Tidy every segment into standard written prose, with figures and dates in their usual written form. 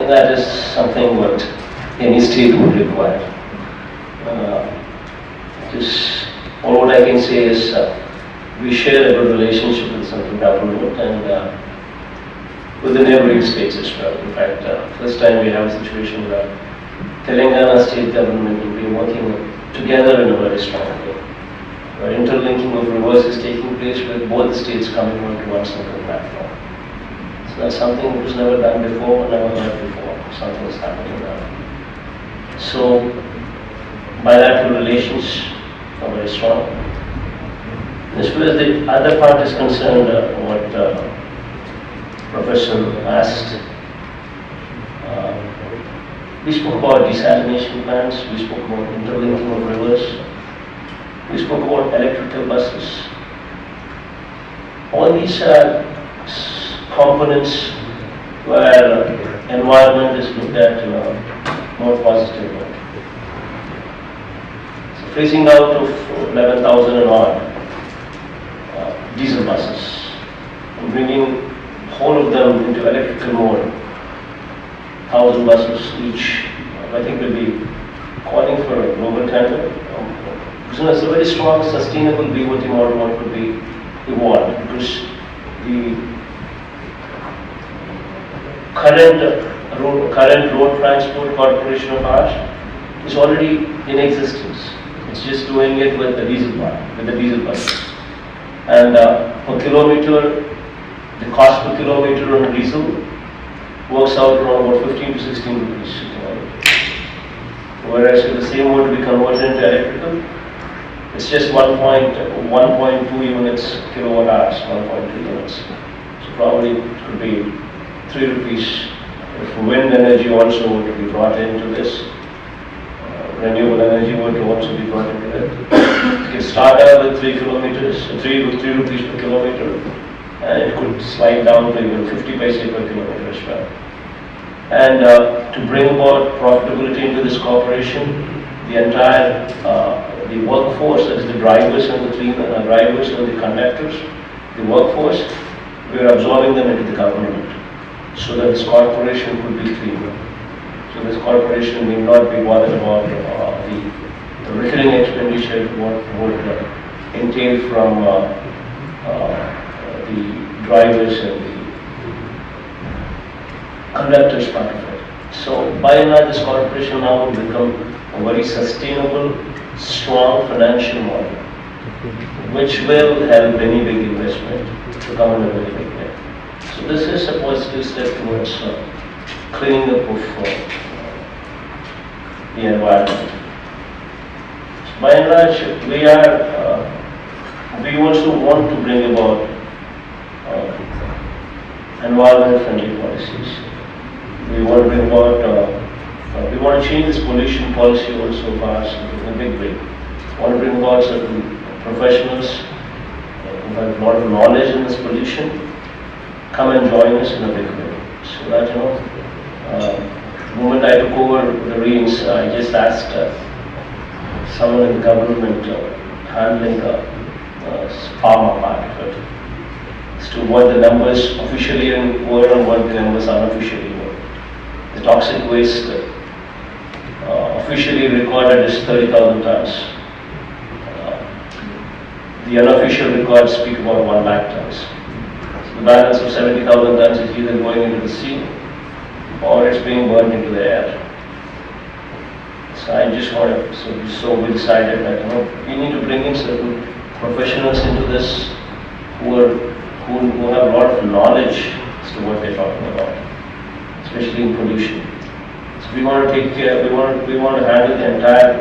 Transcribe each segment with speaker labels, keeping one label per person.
Speaker 1: That is something what any state would require. All what I can say is we share a good relationship with the central government and with the neighboring states as well. In fact, first time we have a situation where Telangana state government will be working together in a very strong way. Where interlinking of rivers is taking place with both the states coming onto one single platform. So that's something that was never done before, never heard before. Something is happening now. So bilateral relations are very strong. As far as the other part is concerned, what Professor asked, we spoke about desalination plants, we spoke about interlinking of rivers, we spoke about electrical buses. All these are components where environment is looked at in a more positive way. So phasing out of 11,000 and odd diesel buses and bringing whole of them into electrical mode, 1,000 buses each, I think will be calling for a global tender. So it's a very strong, sustainable BOT model what could be evolved, because the current road transport corporation of ours is already in existence. It's just doing it with the diesel buses. And per kilometer, the cost per kilometer on diesel works out around about 15 to 16 rupees. Whereas if the same were to be converted into electrical, it's just 1.2 units kilowatt hours, 1.2 units. So probably it could be 3 rupees if wind energy also were to be brought into this. Renewable energy were to also be brought into it. You can start out with 3 rupees per kilometer, and it could slide down to even 50 paise per kilometer as well. And to bring about profitability into this corporation, the entire the workforce, that is the drivers and the drivers and the conductors, the workforce, we are absorbing them into the government so that this corporation could be cleaner. So this corporation may not be bothered about the recurring expenditure what would entail from the drivers and the conductors part of it. So by and large, this corporation now will become a very sustainable, strong financial model, which will help any big investment to come in a very big way. So this is a positive step towards cleaning up of the environment. So by and large, we also want to bring about environment-friendly policies. We want to bring about, we want to change this pollution policy also fast in a big way. We want to bring about certain professionals who have a lot of knowledge in this pollution, come and join us in a big way. So that, the moment I took over the reins, I just asked someone in the government handling pharma part of it, as to what the numbers officially were and what the numbers unofficially were. The toxic waste officially recorded is 30,000 tons. The unofficial records speak about 1 lakh tons. So the balance of 70,000 tons is either going into the sea or it's being burned into the air. So I just wanted, so we decided that we need to bring in certain professionals into this who have a lot of knowledge as to what they're talking about, especially in pollution. So we want to take care, we want to handle the entire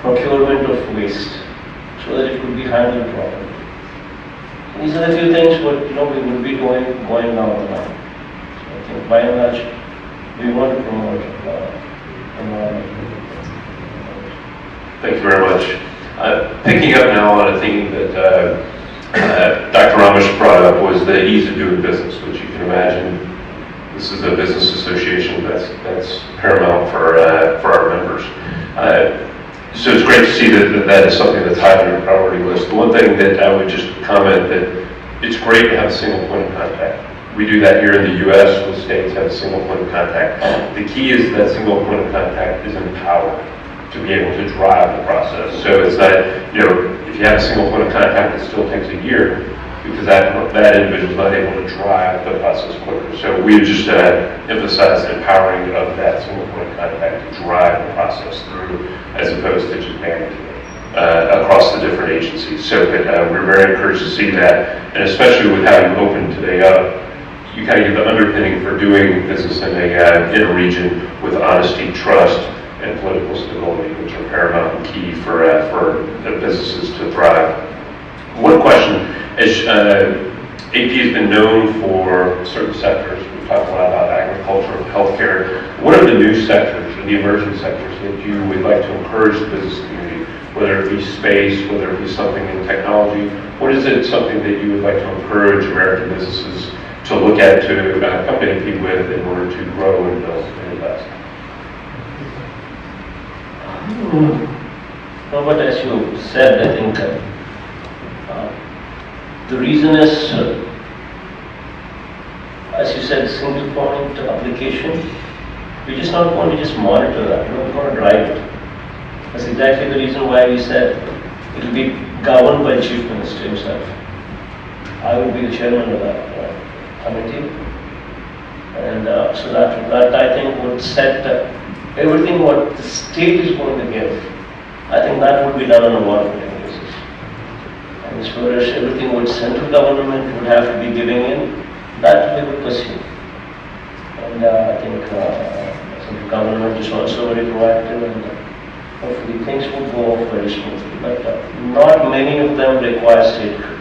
Speaker 1: procurement of waste so that it could be handled properly. These are the few things what we will be going down the line. So I think by and large we want to promote environment.
Speaker 2: Thank you very much. Picking up now on a theme that Dr. Ramesh brought up was the ease of doing business, which you can imagine. This is a business association that's paramount for our members. So it's great to see that is something that's high on your priority list. The one thing that I would just comment that it's great to have a single point of contact. We do that here in the U.S. with states have a single point of contact. The key is that single point of contact is empowered to be able to drive the process. So it's not, if you have a single point of contact, it still takes a year because that individual is not able to drive the process quicker. So we just emphasize empowering of that single point of contact to drive the process through as opposed to just managing it across the different agencies. So we're very encouraged to see that, and especially with how you opened today up, you kind of give the underpinning for doing business in a region with honesty, trust, and political stability, which are paramount and key for the businesses to thrive. One question, as AP has been known for certain sectors, we talked a lot about agriculture, healthcare. What are the new sectors or the emerging sectors that you would like to encourage the business community, whether it be space, whether it be something in technology? What is it, something that you would like to encourage American businesses to look at, to compete with in order to grow and build and invest?
Speaker 1: No, but as you said, I think the reason is, as you said, single point application. We just not want to just monitor that, we want to drive it. That's exactly the reason why we said it will be governed by the Chief Minister himself. I will be the chairman of that committee. And so that I think would set everything what the state is going to give. I think that would be done on a voluntary basis. And as far as everything what central government would have to be giving in, that we would pursue. And I think central government is also very proactive, and hopefully things will go off very smoothly. But not many of them require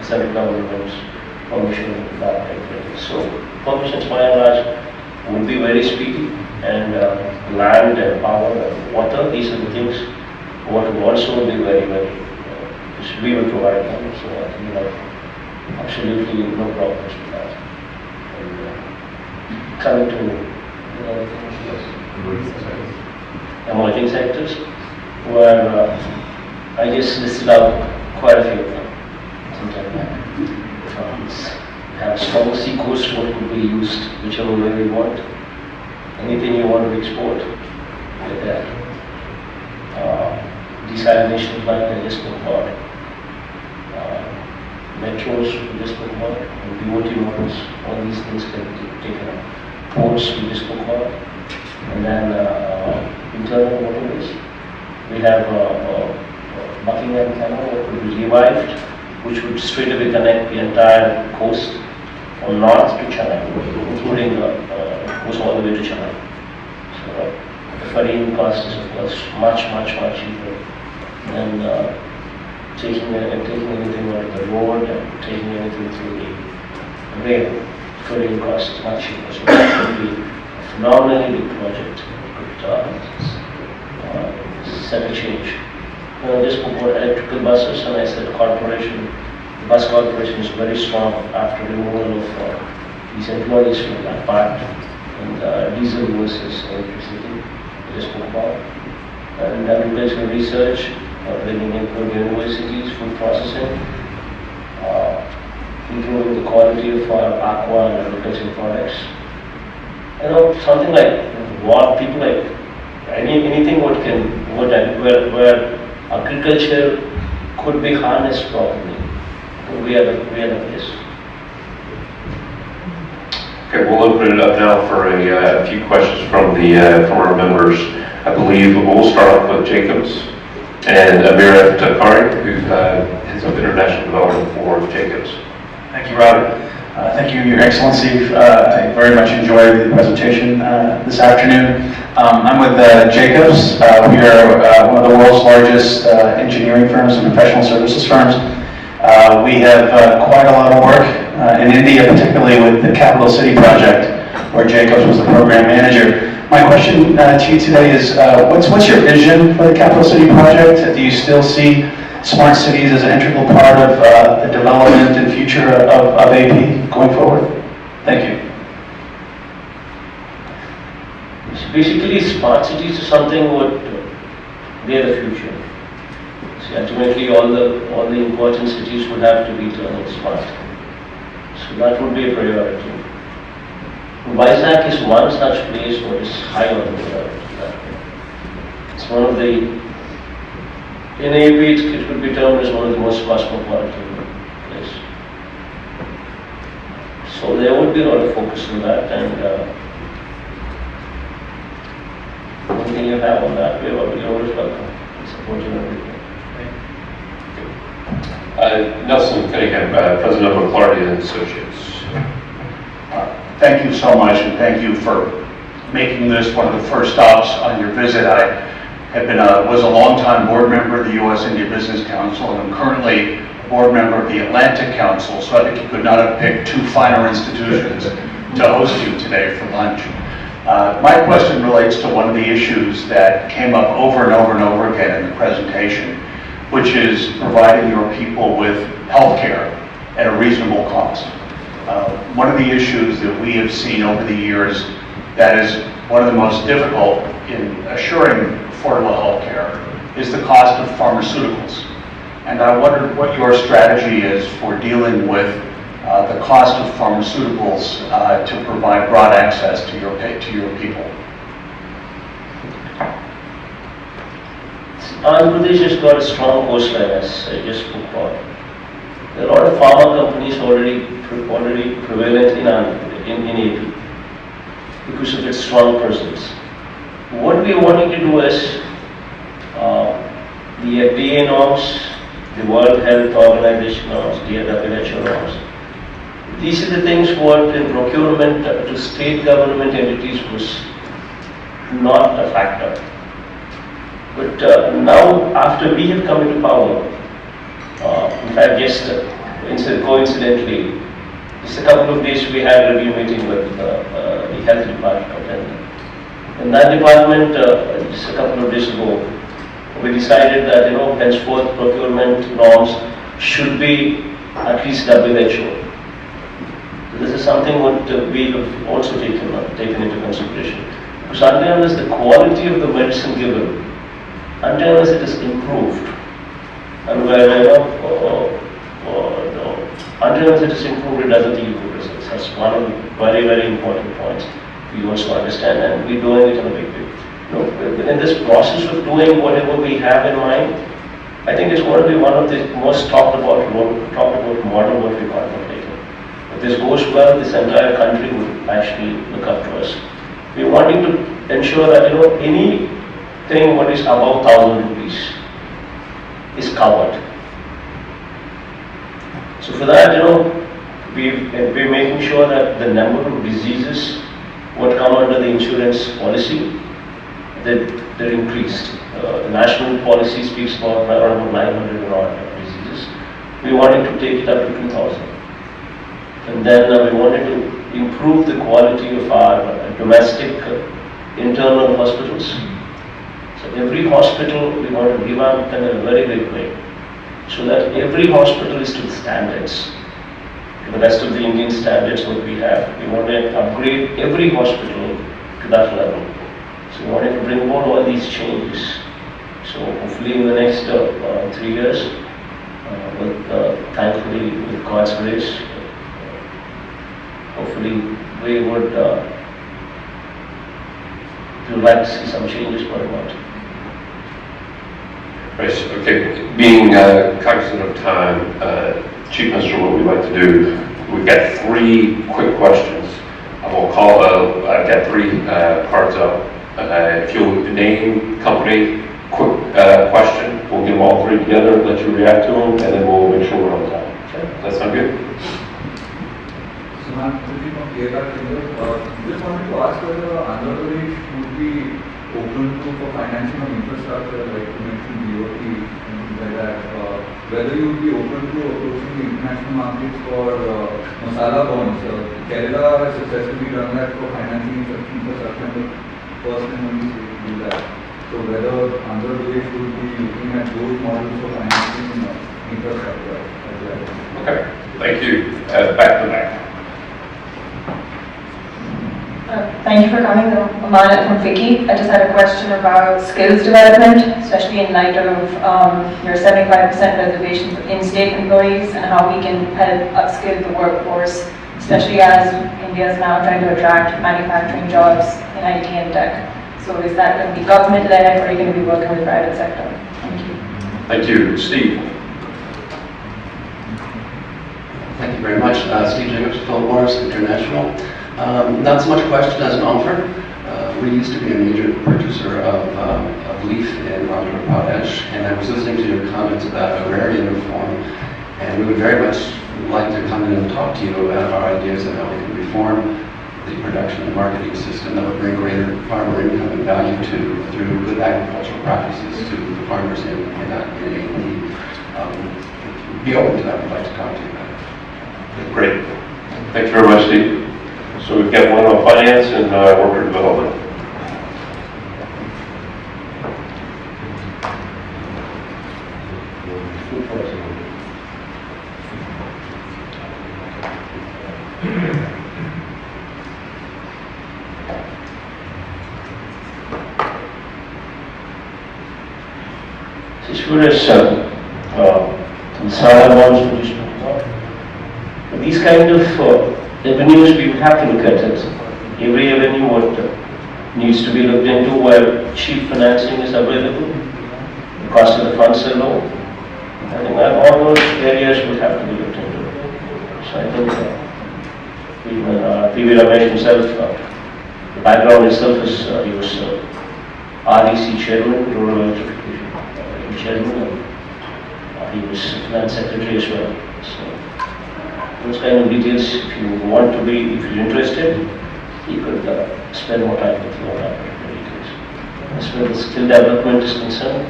Speaker 1: central government's permission in that way. So permissions by and large would be very speedy, and land and power and water, these are the things what would also be very, we will provide them. So I think we have absolutely no problems with that. And coming to emerging sectors, where I just listed out quite a few of them. Have strong sea coast, what could be used, whichever way we want. Anything you want to export, like that. Desalination plant, I just spoke about. Metros, we just spoke about. And BOT models, all these things can be taken up. Ports, we just spoke about. And then internal waterways. We have Buckingham Canal that could be revived, which would straight away connect the entire coast from north to Chennai, including goes all the way to Chennai. So the ferrying cost is of course much cheaper than taking anything out of the road and taking anything through the rail. Ferrying cost is much cheaper, so that would be a phenomenally big project. It could set a change. I just spoke about electrical buses, and I said corporation. The bus corporation is very strong after removal of these employees from that part, and diesel versus electricity. I just spoke about. And agricultural research, bringing in good universities, food processing, improving the quality of our aqua and agricultural products. Something like what people like, anything where agriculture could be harnessed properly. We are the place.
Speaker 2: Okay, we'll open it up now for a few questions from our members. I believe we'll start off with Jacobs and Amir Takari, who heads up international development for Jacobs.
Speaker 3: Thank you, Robert. Thank you, Your Excellency. I very much enjoyed the presentation this afternoon. I'm with Jacobs. We are one of the world's largest engineering firms and professional services firms. We have quite a lot of work in India, particularly with the Capital City project, where Jacobs was the program manager. My question to you today is, what's your vision for the Capital City project? Do you still see smart cities as an integral part of the development and future of AP going forward? Thank you.
Speaker 1: So basically, smart cities is something what they're the future. See, ultimately, all the important cities would have to be turned smart. So that would be a priority. Vizag is one such place what is high on the radar. It's one of the, in AP it could be termed as one of the most cosmopolitan places. So there would be a lot of focus on that, and anything you have on that, you're always welcome. Support you in everything.
Speaker 2: Nelson Cunningham, President of McClarty and Associates.
Speaker 4: Thank you so much, and thank you for making this one of the first stops on your visit. I was a longtime board member of the U.S. India Business Council, and I'm currently a board member of the Atlantic Council, so I think you could not have picked two finer institutions to host you today for lunch. My question relates to one of the issues that came up over and over and over again in the presentation, which is providing your people with health care at a reasonable cost. One of the issues that we have seen over the years that is one of the most difficult in assuring affordable health care is the cost of pharmaceuticals. And I wondered what your strategy is for dealing with the cost of pharmaceuticals to provide broad access to your people.
Speaker 1: Andhra Pradesh has got a strong coastline, as I just spoke about. There are a lot of pharma companies already prevalent in AP because of its strong presence. What we are wanting to do is the FDA norms, the World Health Organization norms, the WHO norms. These are the things what in procurement to state government entities was not a factor. But now, after we have come into power, in fact, just coincidentally, just a couple of days we had a review meeting with the health department, and in that department, just a couple of days ago, we decided that henceforth procurement norms should be at least WHO. This is something what we have also taken into consideration, because unless the quality of the medicine given, unless it is improved, and unless it is improved, it doesn't yield good results. That's one of the very, very important points we also understand, and we're doing it in a big way. In this process of doing whatever we have in mind, I think it's going to be one of the most talked about model what we're contemplating. If this goes well, this entire country would actually look up to us. We're wanting to ensure that anything what is above 1,000 rupees is covered. So for that, we're making sure that the number of diseases what come under the insurance policy, that they're increased. The national policy speaks about around 900 and odd diseases. We wanted to take it up to 2,000. And then we wanted to improve the quality of our domestic internal hospitals. So every hospital we want to give up in a very big way, so that every hospital is to the standards, to the rest of the Indian standards what we have. We want to upgrade every hospital to that level. So we wanted to bring about all these changes. So hopefully in the next 3 years, thankfully with God's grace, hopefully we would like to see some changes going on.
Speaker 2: Right, okay. Being cognizant of time, Chief Minister, what we'd like to do, we've got 3 quick questions. I've got 3 cards up. If you'll name, company, quick question, we'll get them all 3 together, let you react to them, and then we'll make sure we're on time. Okay. Does that sound good?
Speaker 5: So, ma'am, just wanted to ask whether Andhra Pradesh would be open to for financing of infrastructure, like you mentioned BOT and things like that, whether you would be open to approaching the international markets for masala bonds. Kerala has successfully done that for financing such infrastructure, but first and only state to do that. So whether Andhra Pradesh would be looking at those models for financing infrastructure as well.
Speaker 2: Okay, thank you. Back to back.
Speaker 6: Thank you for coming. Amanda from FICCI. I just had a question about skills development, especially in light of your 75% reservations of in-state employees and how we can help upskill the workforce, especially as India is now trying to attract manufacturing jobs in IT and tech. So is that going to be government-led, or are you going to be working with the private sector? Thank you.
Speaker 2: Thank you. Steve?
Speaker 7: Thank you very much. Steve Jacobs, Philip Morris International. Not so much a question as an offer. We used to be a major purchaser of leaf in Andhra Pradesh, and I was listening to your comments about agrarian reform, and we would very much like to come in and talk to you about our ideas of how we can reform the production and marketing system that would bring greater farmer income and value through good agricultural practices to the farmers in AP. Be open to that. We'd like to talk to you about it.
Speaker 2: Great. Thanks very much, Steve. So we've got one on finance and worker development.
Speaker 1: As far as Sada bonds, these kind of avenues we would have to look at it. Every avenue what needs to be looked into where cheap financing is available, the cost of the funds are low. I think that all those areas would have to be looked into. So I think even P.V. Ramesh himself, the background itself is he was REC chairman, Rural Electrification chairman, and he was finance secretary as well. So those kind of details, if you want to be, if you're interested, you could spend more time with you on that particular details. As far as skill development is concerned,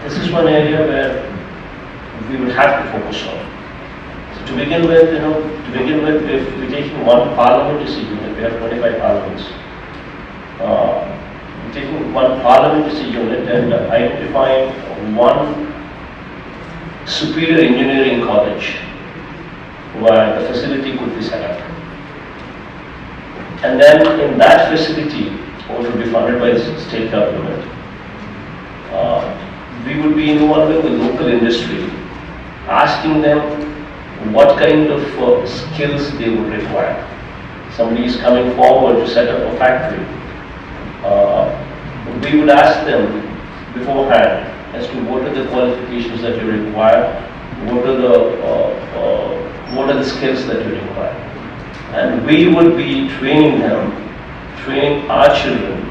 Speaker 1: this is one area where we would have to focus on. So to begin with, if we're taking one parliament as a unit, we have 25 parliaments. We're taking one parliament as a unit and identifying one superior engineering college where the facility could be set up. And then in that facility, which would be funded by the state government, we would be involving the local industry, asking them what kind of skills they would require. Somebody is coming forward to set up a factory. We would ask them beforehand as to what are the qualifications that you require, what are the skills that you require. And we would be training them, training our children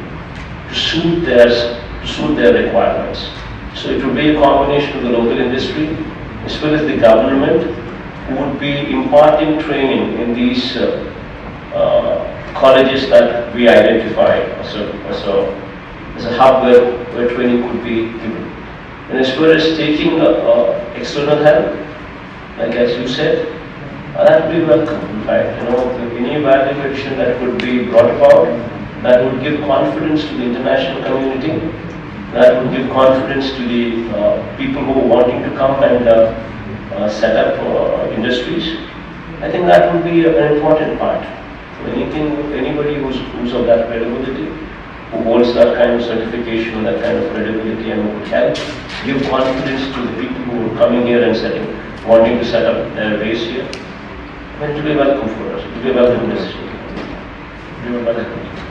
Speaker 1: to suit their requirements. So it would be a combination of the local industry as well as the government who would be imparting training in these colleges that we identify as a hub where training could be given. And as far as taking external help, like as you said, that would be welcome. In fact, any value addition that could be brought about, that would give confidence to the international community, that would give confidence to the people who are wanting to come and set up industries. I think that would be an important part. So anybody who's of that credibility, who holds that kind of certification, that kind of credibility, and who would help give confidence to the people who are coming here and wanting to set up their base here, it will be welcome for us. It will be a welcome decision. We will welcome.